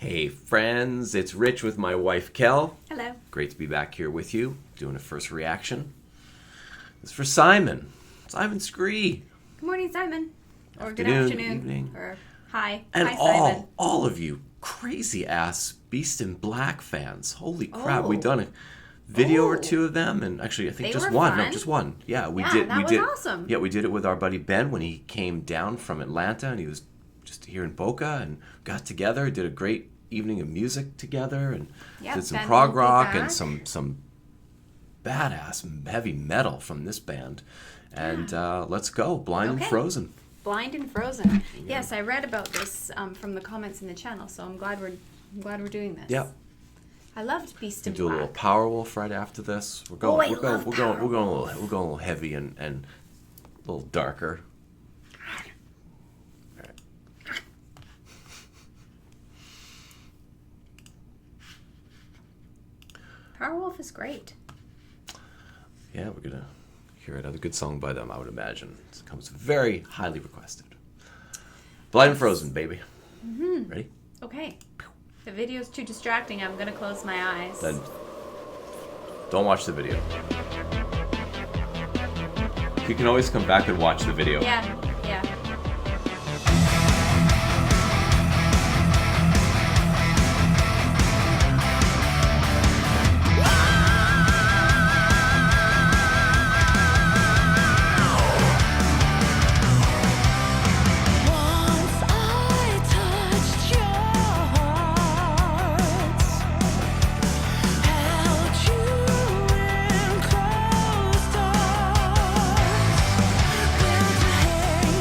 Hey friends, it's Rich with my wife Kel. Hello. Great to be back here with you, doing a first reaction. It's for Simon. Simon Scree. Good morning, Simon. Or good Afternoon, afternoon. evening. Or hi. And Hi, Simon. all of you crazy ass Beast in Black fans. Holy crap, we've done a video or two of them, and actually I think They just were one. No, fun. just one. Yeah, we Yeah, did. that we was did. awesome. Yeah, we did it with our buddy Ben when he came down from Atlanta, and he was just here in Boca, and got together, did a great evening of music together, and Yep, did some Ben prog will be rock and back. some badass heavy metal from this band. And let's go, Blind and Okay. Frozen. Blind and Frozen. Yes, I read about this from the comments in the channel, so I'm glad we're doing this. Yep. I loved Beast We in do a little Black. Powerwolf right after this. We're going. Oh, I we're going. love We're going. We're going. We're going a little heavy and a little darker. Powerwolf is great. Yeah, we're gonna hear another good song by them. I would imagine it comes very highly requested. Blind and Frozen, baby. Ready? Okay. The video's too distracting. I'm gonna close my eyes. Then don't watch the video. You can always come back and watch the video. Yeah. Yeah. Once I touched your heart, held you in closed arms, built a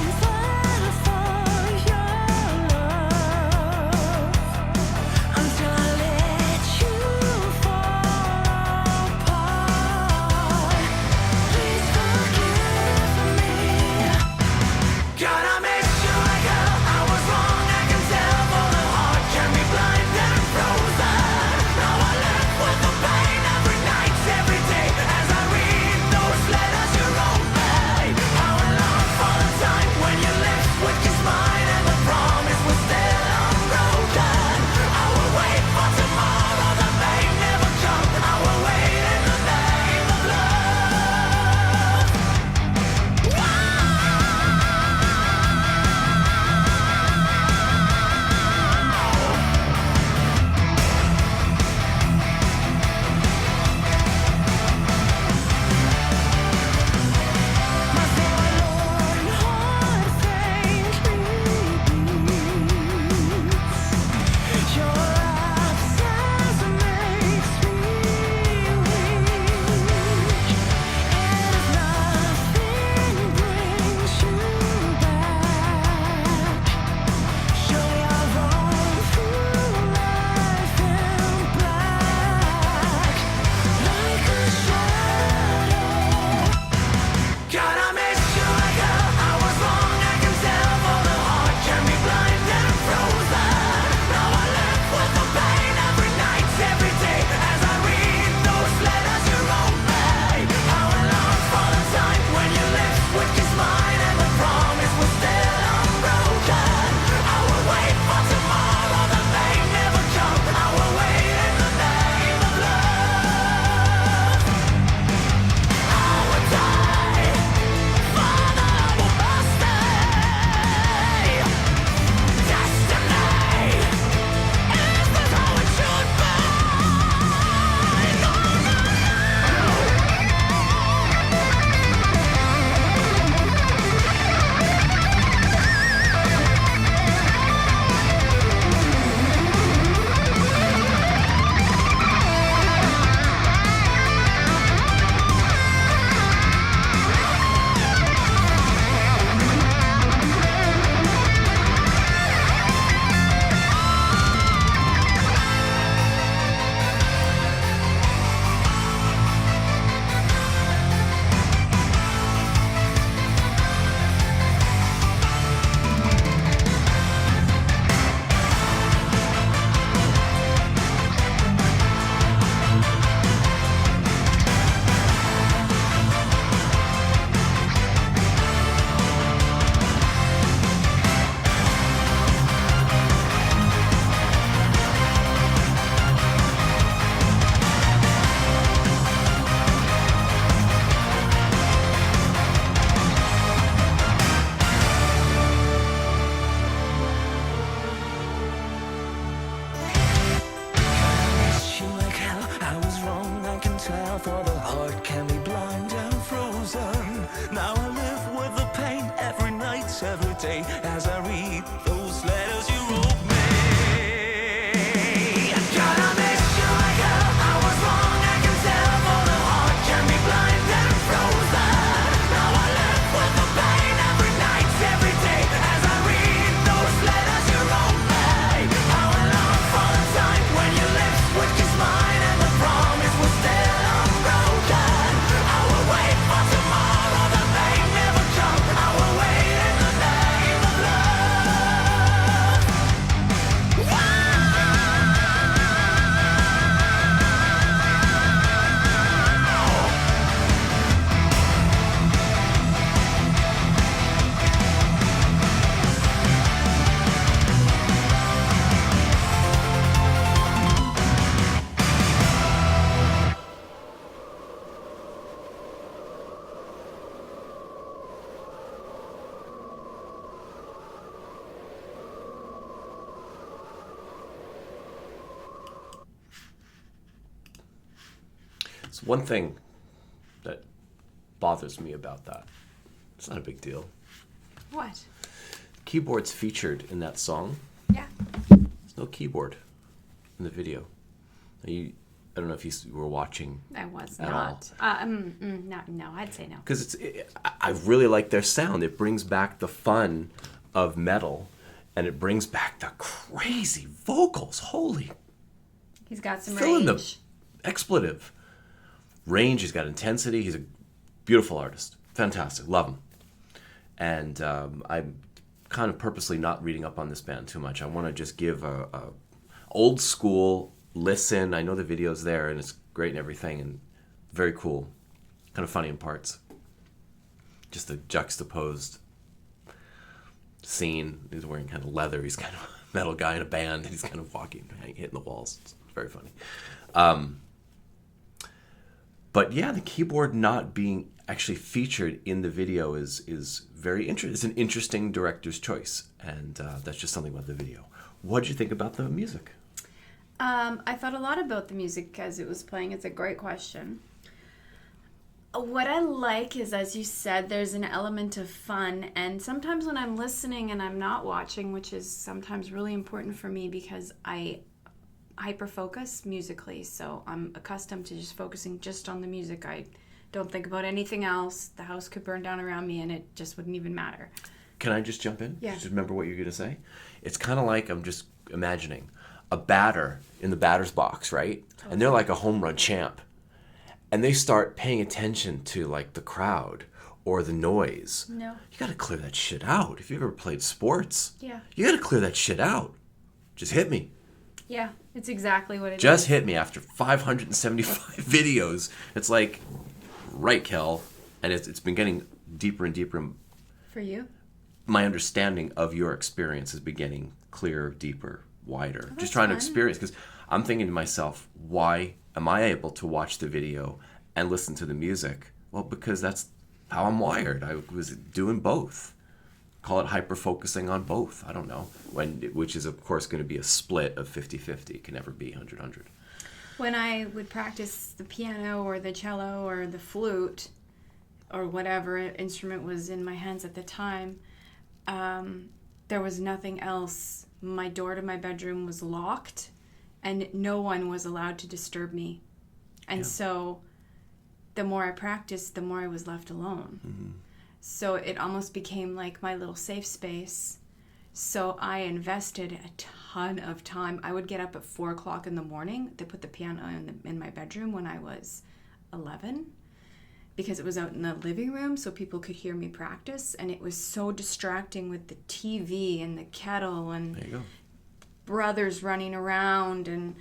So one thing that bothers me about that, it's not a big deal. What? Keyboard's featured in that song. Yeah. There's no keyboard in the video. I don't know if you were watching. I was at not. No, I'd say no. Because I really like their sound. It brings back the fun of metal, and it brings back the crazy vocals. Holy, He's got some fill in range. the expletive. Range, he's got intensity. He's a beautiful artist. Fantastic. Love him. And I'm kind of purposely not reading up on this band too much. I want to just give a old school listen. I know the video's there, and it's great and everything, and very cool. Kind of funny in parts. Just a juxtaposed scene. He's wearing kind of leather. He's kind of a metal guy in a band. He's kind of walking, hitting the walls. It's very funny. But yeah, the keyboard not being actually featured in the video is very interesting. It's an interesting director's choice, and that's just something about the video. What did you think about the music? I thought a lot about the music as it was playing. It's a great question. What I like is, as you said, there's an element of fun. And sometimes when I'm listening and I'm not watching, which is sometimes really important for me because I hyper-focus musically. So I'm accustomed to just focusing just on the music. I don't think about anything else. The house could burn down around me and it just wouldn't even matter. Can I just jump in? Yeah. Just remember what you're going to say? It's kind of like, I'm just imagining, a batter in the batter's box, right? And they're like a home run champ. And they start paying attention to like the crowd or the noise. No. You got to clear that shit out. If you've ever played sports, Yeah. you got to clear that shit out. Just hit me. Yeah, it's exactly what it is. Just hit me after 575 videos. It's like, right, Kel. And it's been getting deeper and deeper. For you? My understanding of your experience is beginning clearer, deeper, wider. Oh, Just trying to that's fun. experience, because I'm thinking to myself, why am I able to watch the video and listen to the music? Well, because that's how I'm wired. I was doing both. Call it hyper-focusing on both. I don't know. Which is, of course, going to be a split of 50-50. It can never be 100-100. When I would practice the piano or the cello or the flute or whatever instrument was in my hands at the time, there was nothing else. My door to my bedroom was locked and no one was allowed to disturb me. And so the more I practiced, the more I was left alone. Mm-hmm. So it almost became like my little safe space. So I invested a ton of time. I would get up at 4 o'clock in the morning. They put the piano in my bedroom when I was 11 because it was out in the living room so people could hear me practice. And it was so distracting with the TV and the kettle and There you go. brothers running around, and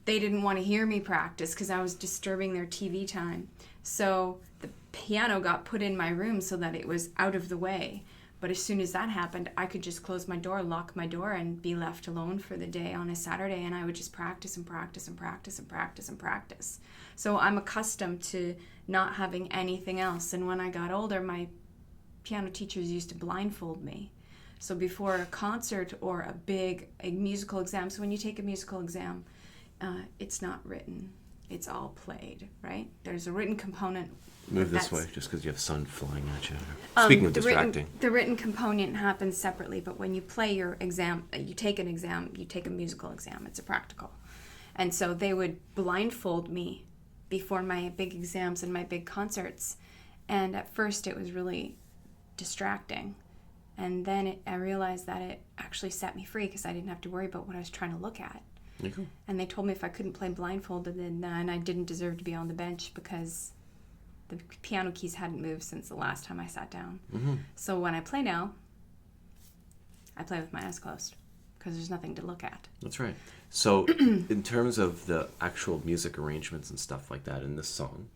they didn't want to hear me practice because I was disturbing their TV time. So the piano got put in my room so that it was out of the way. But as soon as that happened, I could just close my door, lock my door, and be left alone for the day on a Saturday, and I would just practice and practice and practice and practice and practice. So I'm accustomed to not having anything else. And when I got older, my piano teachers used to blindfold me. So before a concert or a musical exam, so when you take a musical exam, it's not written. It's all played, right? There's a written component. Move this That's- way, just because you have sun flying at you. Speaking of distracting. The written component happens separately, but when you play your exam, you take an exam, you take a musical exam, it's a practical. And so they would blindfold me before my big exams and my big concerts. And at first it was really distracting. And then I realized that it actually set me free because I didn't have to worry about what I was trying to look at. There you go. And they told me if I couldn't play blindfolded, then I didn't deserve to be on the bench because the piano keys hadn't moved since the last time I sat down. Mm-hmm. So when I play now, I play with my eyes closed because there's nothing to look at. That's right. So, in terms of the actual music arrangements and stuff like that in this song,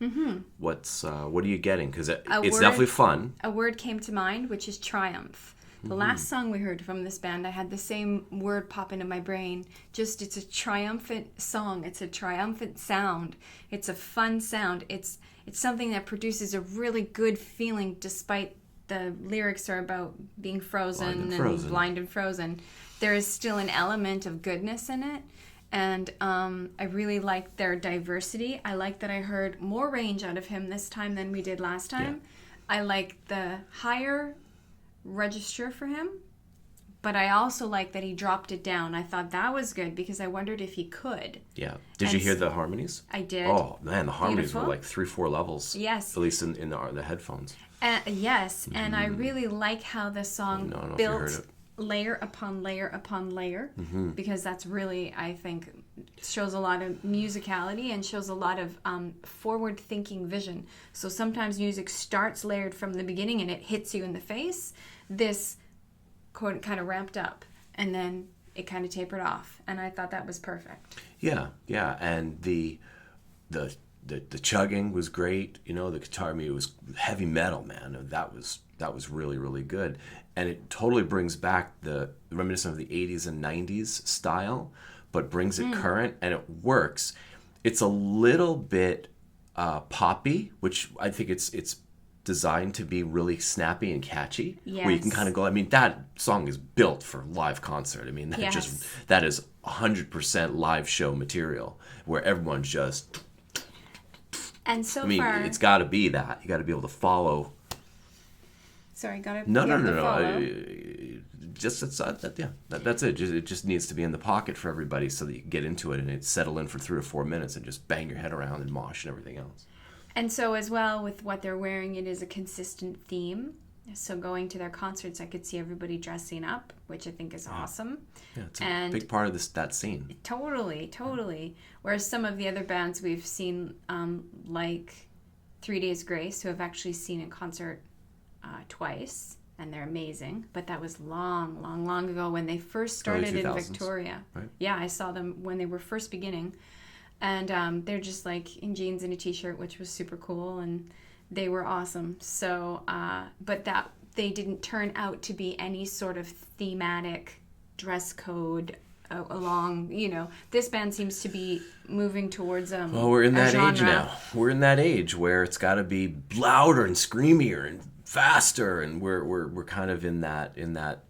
what are you getting? Because it's definitely fun. A word came to mind, which is triumph. The last song we heard from this band, I had the same word pop into my brain. Just, it's a triumphant song. It's a triumphant sound. It's a fun sound. It's something that produces a really good feeling despite the lyrics are about being frozen and blind and frozen. There is still an element of goodness in it. And I really liked their diversity. I like that I heard more range out of him this time than we did last time. I like the higher register for him, but I also like that he dropped it down. I thought that was good because I wondered if he could. Yeah. Did you hear the harmonies? I did. Oh, man, the harmonies Beautiful. were like 3-4 levels. Yes. At least in the headphones. Yes, and I really like how the song I don't know if you heard built it. layer upon layer upon layer, because that's really, I think, shows a lot of musicality and shows a lot of forward-thinking vision. So sometimes music starts layered from the beginning and it hits you in the face. This kind of ramped up and then it kind of tapered off, and I thought that was perfect. Yeah, and the chugging was great. You know, the guitar, I mean, it was heavy metal, man. And that was really, really good. And it totally brings back the reminiscent of the 80s and 90s style, but brings it current, and it works. It's a little bit poppy, which I think it's designed to be really snappy and catchy. Yes. Where you can kind of go, I mean, that song is built for live concert. I mean, that is 100% live show material where everyone's just... And so I mean, far... it's got to be that. You got to be able to follow. Sorry, got to... No. That's it. It just needs to be in the pocket for everybody so that you can get into it and it settle in for 3 or 4 minutes and just bang your head around and mosh and everything else. And so as well, with what they're wearing, it is a consistent theme. So going to their concerts, I could see everybody dressing up, which I think is awesome. Yeah, it's a big part of that scene. Totally. Whereas some of the other bands we've seen, like 3 Days Grace, who have actually seen in concert twice, and they're amazing. But that was long ago when they first started in Victoria. Right? Yeah, I saw them when they were first beginning. And they're just like in jeans and a t-shirt, which was super cool, and they were awesome. So, but that they didn't turn out to be any sort of thematic dress code along. You know, this band seems to be moving towards well, we're in that age now. We're in that age where it's got to be louder and screamier and faster, and we're kind of in that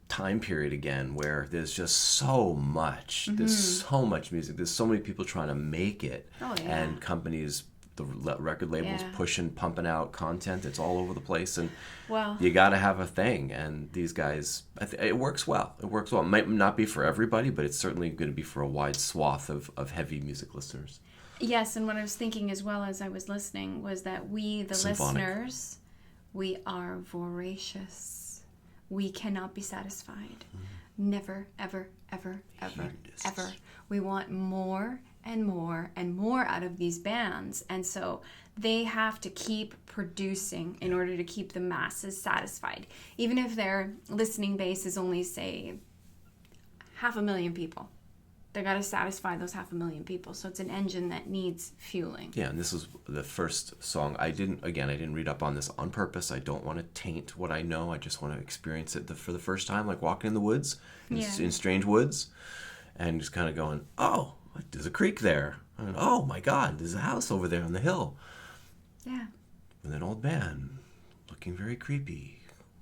time period again where there's just so much. There's so much music. There's so many people trying to make it, and companies, the record labels pumping out content. It's all over the place, and you got to have a thing. And these guys, it works well. It might not be for everybody, but it's certainly going to be for a wide swath of heavy music listeners. Yes, and what I was thinking as well as I was listening was that we, the listeners, we are voracious. We cannot be satisfied. Never, ever, ever, ever, ever. We want more and more and more out of these bands. And so they have to keep producing in order to keep the masses satisfied. Even if their listening base is only, say, 500,000 people. They got to satisfy those 500,000 people. So it's an engine that needs fueling. Yeah, and this is the first song. I didn't read up on this on purpose. I don't want to taint what I know. I just want to experience it for the first time, like walking in the woods, in strange woods, and just kind of going, oh, there's a creek there. And, oh, my God, there's a house over there on the hill. Yeah. With an old man looking very creepy,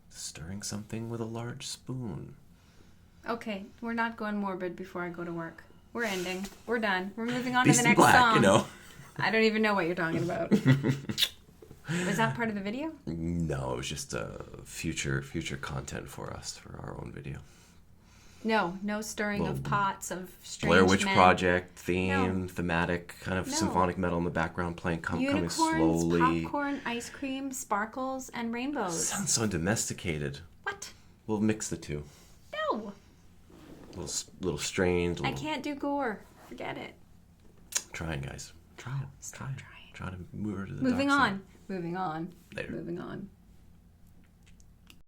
stirring something with a large spoon. Okay, we're not going morbid before I go to work. We're ending. We're done. We're moving on to the next Black, song. You know. I don't even know what you're talking about. Was that part of the video? No, it was just future content for us for our own video. No stirring of pots of strange Blair Witch men. Project theme, thematic, kind of symphonic metal in the background playing, coming slowly. Popcorn, ice cream, sparkles, and rainbows. Sounds so domesticated. What? We'll mix the two. No. Little strange. I can't do gore. Forget it. Trying, guys. Try it. Stop trying. Try to move her to the Moving dark on. side. Moving on. Later. Moving on.